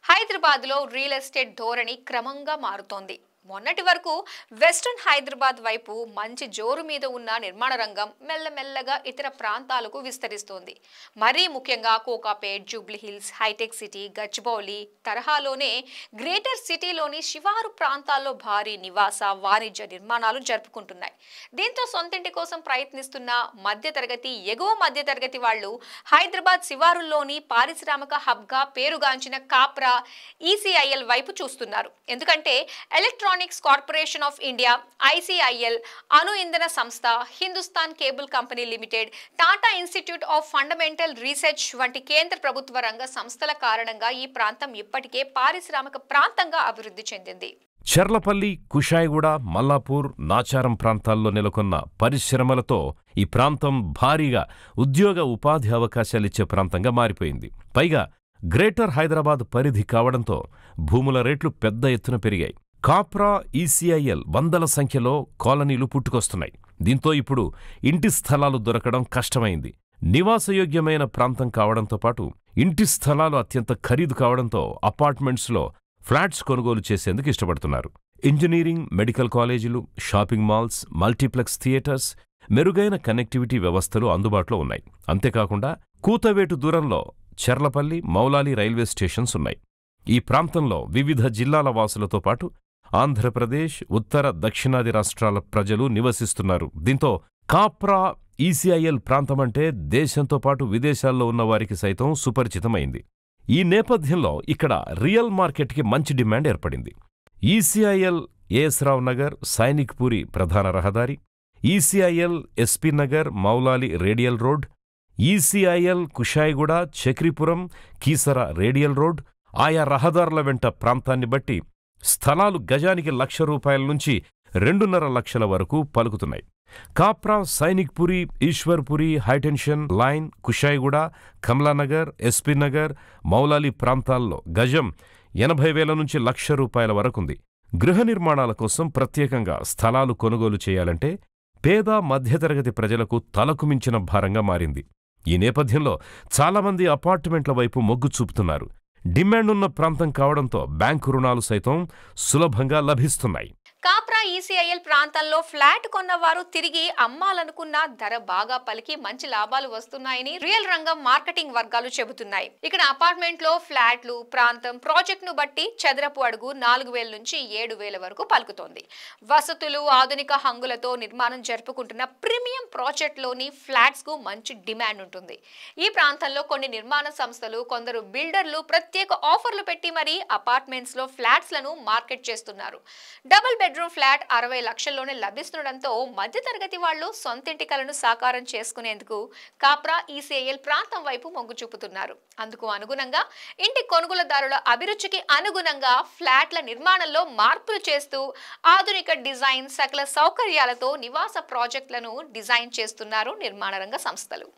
హైదరాబాద్లో real estate ధోరణి క్రమంగా మారుతోంది. మొన్నటి వరకు వెస్టర్న్ హైదరాబాద్ వైపు మంచి జోరు మీద ఉన్న నిర్మాణ రంగం మెల్లమెల్లగా ఇతర ప్రాంతాలకు విస్తరిస్తోంది. మరీ ముఖ్యంగా కోకాపేట్, జూబ్లీహిల్స్, హైటెక్ సిటీ, గచ్చిబౌలి తరహాలోనే గ్రేటర్ సిటీలోని శివారు ప్రాంతాల్లో భారీ నివాస, వాణిజ్య నిర్మాణాలు జరుపుకుంటున్నాయి. దీంతో సొంతింటి కోసం ప్రయత్నిస్తున్న మధ్యతరగతి, ఎగువ మధ్యతరగతి వాళ్ళు హైదరాబాద్ శివారుల్లోని పారిశ్రామిక హబ్గా పేరుగాంచిన కాప్రా, ఈసీఐఎల్ వైపు చూస్తున్నారు. ఎందుకంటే ఎలక్ట్రానిక్స్ కార్పొరేషన్ ఆఫ్ ఇండియా, ఐసీఐఎల్, అణు ఇంధన సంస్థ, Hindustan cable company limited, Tata institute of fundamental research వంటి కేంద్ర ప్రభుత్వ రంగ సంస్థల కారణంగా ఈ ప్రాంతం ఇప్పటికే పారిశ్రామిక ప్రాంతంగా అభివృద్ధి చెందింది. చర్లపల్లి, కుషాయిగూడ, మల్లాపూర్, నాచారం ప్రాంతాల్లో నెలకొన్న పరిశ్రమలతో ఈ ప్రాంతం భారీగా ఉద్యోగ ఉపాధి అవకాశాలిచ్చే ప్రాంతంగా మారిపోయింది. పైగా గ్రేటర్ హైదరాబాద్ పరిధి కావడంతో భూముల రేట్లు పెద్ద ఎత్తున పెరిగాయి. కాప్రా, ఈసీఐఎల్ వందల సంఖ్యలో కాలనీలు పుట్టుకొస్తున్నాయి. దీంతో ఇప్పుడు ఇంటి స్థలాలు దొరకడం కష్టమైంది. నివాసయోగ్యమైన ప్రాంతం కావడంతో పాటు ఇంటి స్థలాలు అత్యంత ఖరీదు కావడంతో అపార్ట్మెంట్స్లో ఫ్లాట్స్ కొనుగోలు చేసేందుకు ఇష్టపడుతున్నారు. ఇంజనీరింగ్, మెడికల్ కాలేజీలు, షాపింగ్ మాల్స్, మల్టీప్లెక్స్ థియేటర్స్, మెరుగైన కనెక్టివిటీ వ్యవస్థలు అందుబాటులో ఉన్నాయి. అంతేకాకుండా కూతవేటు దూరంలో చర్లపల్లి, మౌలాలి రైల్వే స్టేషన్స్ ఉన్నాయి. ఈ ప్రాంతంలో వివిధ జిల్లాల వాసులతో పాటు ఆంధ్రప్రదేశ్, ఉత్తర, దక్షిణాది రాష్ట్రాల ప్రజలు నివసిస్తున్నారు. దీంతో కాప్రా, ఈసీఐఎల్ ప్రాంతమంటే దేశంతో పాటు విదేశాల్లో ఉన్నవారికి సైతం సుపరిచితమైంది. ఈ నేపథ్యంలో ఇక్కడ రియల్ మార్కెట్కి మంచి డిమాండ్ ఏర్పడింది. ఈసీఐఎల్ ఏఎస్ రావు నగర్, సైనిక్ పూరి ప్రధాన రహదారి, ECIL SP Nagar, Moula Ali radial road, ECIL Kushaiguda, Chakripuram, Keesara radial road, ఆయా రహదారుల వెంట ప్రాంతాన్ని బట్టి స్థలాలు గజానికి ₹1,00,000 నుంచి 2.5 లక్షల వరకు పలుకుతున్నాయి. Kapra, Sainikpuri, Eshwarpuri, high tension line, Kushaiguda, Kamalanagar, SP Nagar, Moulali ప్రాంతాల్లో గజం 80,000 నుంచి ₹1,00,000 వరకుంది. గృహ నిర్మాణాల కోసం ప్రత్యేకంగా స్థలాలు కొనుగోలు చేయాలంటే పేద, మధ్యతరగతి ప్రజలకు తలకు మించిన భారంగా మారింది. ఈ నేపథ్యంలో చాలామంది అపార్ట్మెంట్ల వైపు మొగ్గు చూపుతున్నారు. డిమాండున్న ప్రాంతం కావడంతో బ్యాంకు రుణాలు సైతం సులభంగా లభిస్తున్నాయి. కాప్రా, ఈసీఐఎల్ ప్రాంతంలో ఫ్లాట్ కొన్నవారు తిరిగి అమ్మాలనుకున్న ధర బాగా పలికి మంచి లాభాలు వస్తున్నాయని రియల్ రంగం మార్కెటింగ్ వర్గాలు చెబుతున్నాయి. ఇక్కడ అపార్ట్మెంట్ లో ఫ్లాట్లు ప్రాంతం, ప్రాజెక్ట్ ను బట్టి చదరపు అడుగు 4,000 నుంచి 7,000 వరకు పలుకుతోంది. వసతులు, ఆధునిక హంగులతో నిర్మాణం జరుపుకుంటున్న ప్రీమియం ప్రాజెక్ట్ లోని ఫ్లాట్స్ కు మంచి డిమాండ్ ఉంటుంది. ఈ ప్రాంతంలో కొన్ని నిర్మాణ సంస్థలు, కొందరు బిల్డర్లు ప్రత్యేక ఆఫర్లు పెట్టి మరీ అపార్ట్మెంట్స్ లో ఫ్లాట్స్ లను మార్కెట్ చేస్తున్నారు. డబుల్ బెడ్రూమ్ ఫ్లాట్ 60 లక్షల్లోనే లభిస్తుండటంతో మధ్యతరగతి వాళ్లు సొంతింటి కలను సాకారం చేసుకునేందుకు కాప్రా, ఈసీఐఎల్ ప్రాంతం వైపు మొగ్గు చూపుతున్నారు. అందుకు అనుగుణంగా ఇంటి కొనుగోలుదారుల అభిరుచికి అనుగుణంగా ఫ్లాట్ల నిర్మాణంలో మార్పులు చేస్తూ ఆధునిక డిజైన్, సకల సౌకర్యాలతో నివాస ప్రాజెక్టులను డిజైన్ చేస్తున్నారు నిర్మాణ రంగ సంస్థలు.